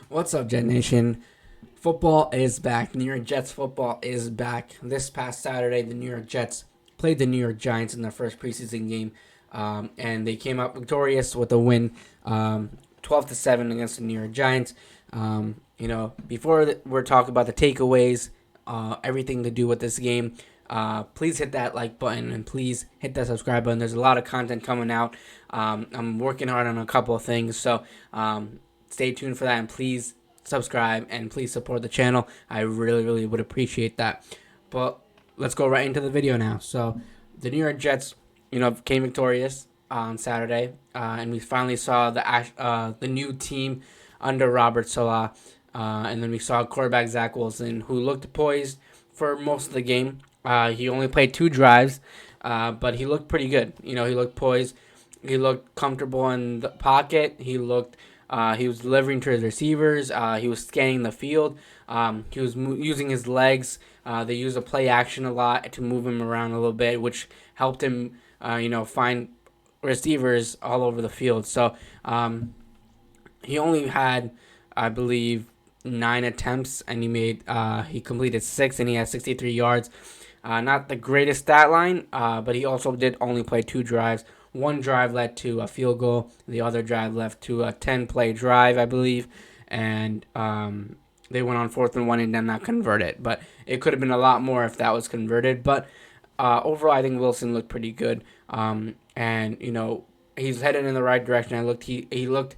What's up, Jet Nation? Football is back. New York Jets football is back. This past Saturday, the New York Jets played the New York Giants in their first preseason game, and they came out victorious with a win, 12-7 against the New York Giants. Before we're talking about the takeaways, everything to do with this game, please hit that like button and please hit that subscribe button. There's a lot of content coming out. I'm working hard on a couple of things, so stay tuned for that, and please subscribe and please support the channel. I really would appreciate that. But let's go right into the video now. So the New York Jets, came victorious on Saturday, and we finally saw the new team under Robert Saleh, and then we saw quarterback Zach Wilson, who looked poised for most of the game. He only played 2 drives, but he looked pretty good. He looked poised. He looked comfortable in the pocket. He was delivering to his receivers. He was scanning the field. He was using his legs. They used a play action a lot to move him around a little bit, which helped him, find receivers all over the field. So he only had, I believe, 9 attempts, and he completed 6, and he had 63 yards. Not the greatest stat line, but he also did only play 2 drives. One drive led to a field goal. The other drive led to a 10-play drive, I believe. And they went on 4th and 1 and then not converted. But it could have been a lot more if that was converted. But overall, I think Wilson looked pretty good. And he's headed in the right direction. He looked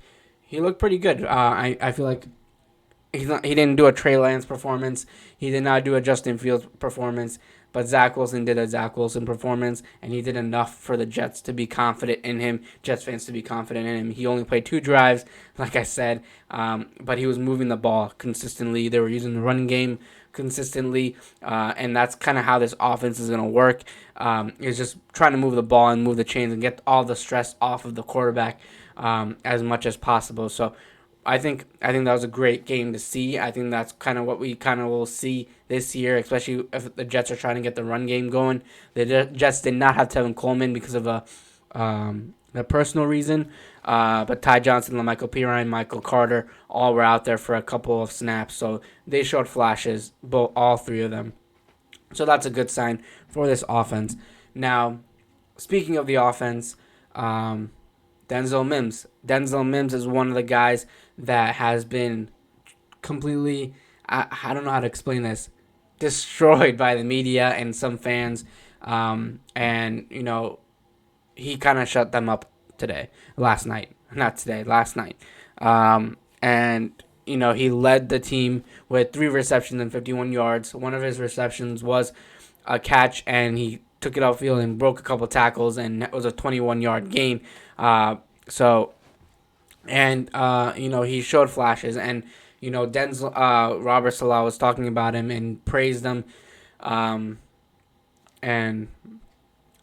pretty good. I feel like he didn't do a Trey Lance performance. He did not do a Justin Fields performance. But Zach Wilson did a Zach Wilson performance, and he did enough for the Jets to be confident in him, Jets fans to be confident in him. He only played 2 drives, like I said, but he was moving the ball consistently. They were using the running game consistently, and that's kind of how this offense is going to work. It's just trying to move the ball and move the chains and get all the stress off of the quarterback as much as possible. So I think that was a great game to see. I think that's kind of what we kind of will see this year, especially if the Jets are trying to get the run game going. The Jets did not have Tevin Coleman because of a personal reason, but Ty Johnson, LaMichael Pirine, Michael Carter, all were out there for a couple of snaps, so they showed flashes, all 3 of them. So that's a good sign for this offense. Now, speaking of the offense, Denzel Mims. Denzel Mims is one of the guys that has been completely, I don't know how to explain this, destroyed by the media and some fans. And he kind of shut them up last night. And he led the team with 3 receptions and 51 yards. One of his receptions was a catch, and he took it outfield and broke a couple tackles, and it was a 21-yard gain. He showed flashes, and Robert Saleh was talking about him and praised him, and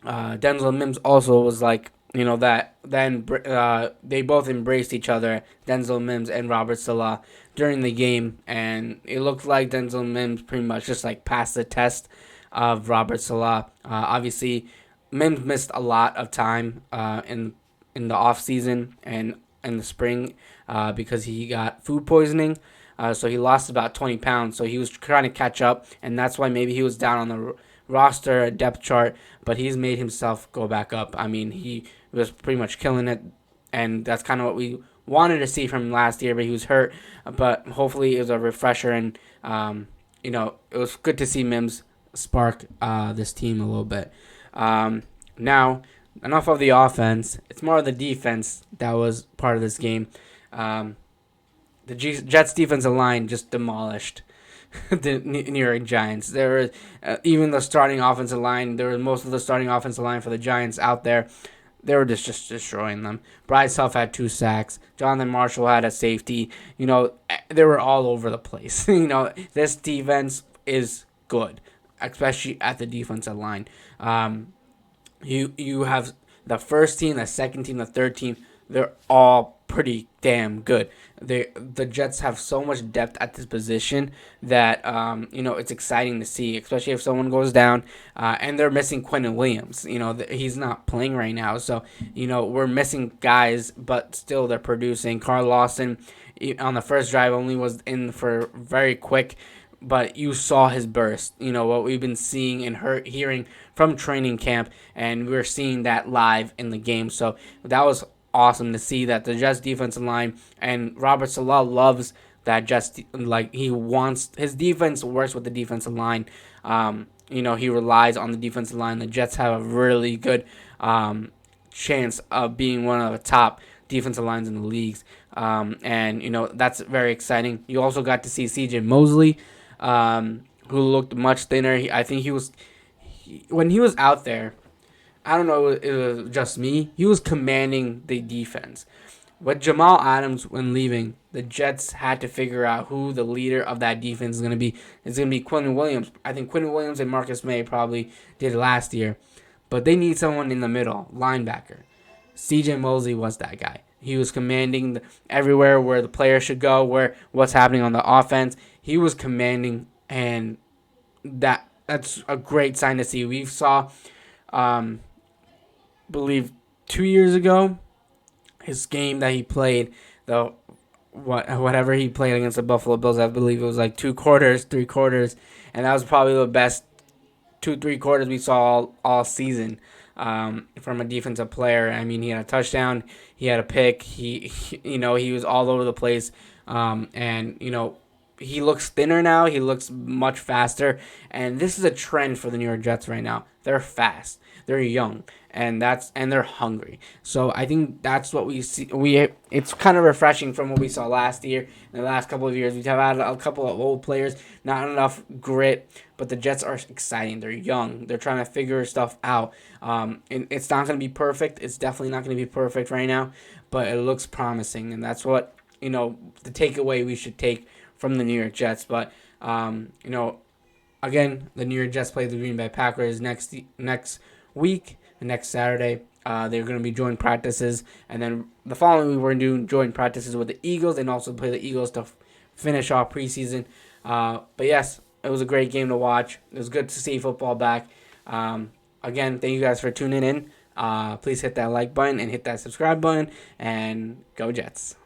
Denzel Mims also was like, that then they both embraced each other, Denzel Mims and Robert Saleh, during the game, and it looked like Denzel Mims pretty much just like passed the test of Robert Saleh. Obviously, Mims missed a lot of time in the off season and in the spring because he got food poisoning. So he lost about 20 pounds. So he was trying to catch up, and that's why maybe he was down on the roster depth chart. But he's made himself go back up. I mean, he was pretty much killing it, and that's kind of what we wanted to see from him last year. But he was hurt. But hopefully it was a refresher, and it was good to see Mims spark this team a little bit. Now, enough of the offense. It's more of the defense that was part of this game. The Jets' defensive line just demolished the New York Giants. There were even the starting offensive line. There was most of the starting offensive line for the Giants out there. They were just destroying them. Bryce Huff had 2 sacks. Jonathan Marshall had a safety. They were all over the place. This defense is good, especially at the defensive line. You have the first team, the second team, the third team. They're all pretty damn good. The Jets have so much depth at this position that it's exciting to see, especially if someone goes down. And they're missing Quentin Williams. He's not playing right now, so we're missing guys, but still they're producing. Carl Lawson on the first drive only was in for very quick, but you saw his burst. What we've been seeing and hearing from training camp, and we're seeing that live in the game. So that was awesome to see that the Jets defensive line, and Robert Saleh loves that. Just like he wants his defense works with the defensive line. He relies on the defensive line. The Jets have a really good chance of being one of the top defensive lines in the leagues. That's very exciting. You also got to see C.J. Mosley, who looked much thinner. I think when he was out there, I don't know if it was just me, he was commanding the defense. With Jamal Adams when leaving, the Jets had to figure out who the leader of that defense is going to be. It's going to be Quentin Williams. I think Quentin Williams and Marcus May probably did last year. But they need someone in the middle, linebacker. C.J. Mosley was that guy. He was commanding everywhere where the player should go, what's happening on the offense. He was commanding, and that's a great sign to see. We saw, believe 2 years ago, his game that he played, whatever he played against the Buffalo Bills, I believe it was like 2 quarters, 3 quarters, and that was probably the best 2-3 quarters we saw all season from a defensive player. I mean, he had a touchdown, he had a pick, he was all over the place, and he looks thinner now. He looks much faster, and this is a trend for the New York Jets right now. They're fast, they're young, and they're hungry. So I think that's what we see. It's kind of refreshing from what we saw last year. In the last couple of years, we've had a couple of old players, not enough grit, but the Jets are exciting. They're young. They're trying to figure stuff out. And it's not going to be perfect. It's definitely not going to be perfect right now, but it looks promising, and that's what the takeaway we should take from the New York Jets. But again, the New York Jets play the Green Bay Packers next week, next Saturday. They're going to be joint practices, and then the following week we're going to do joint practices with the Eagles, and also play the Eagles to finish off preseason. But yes, it was a great game to watch. It was good to see football back. Again, thank you guys for tuning in. Please hit that like button and hit that subscribe button, and go Jets.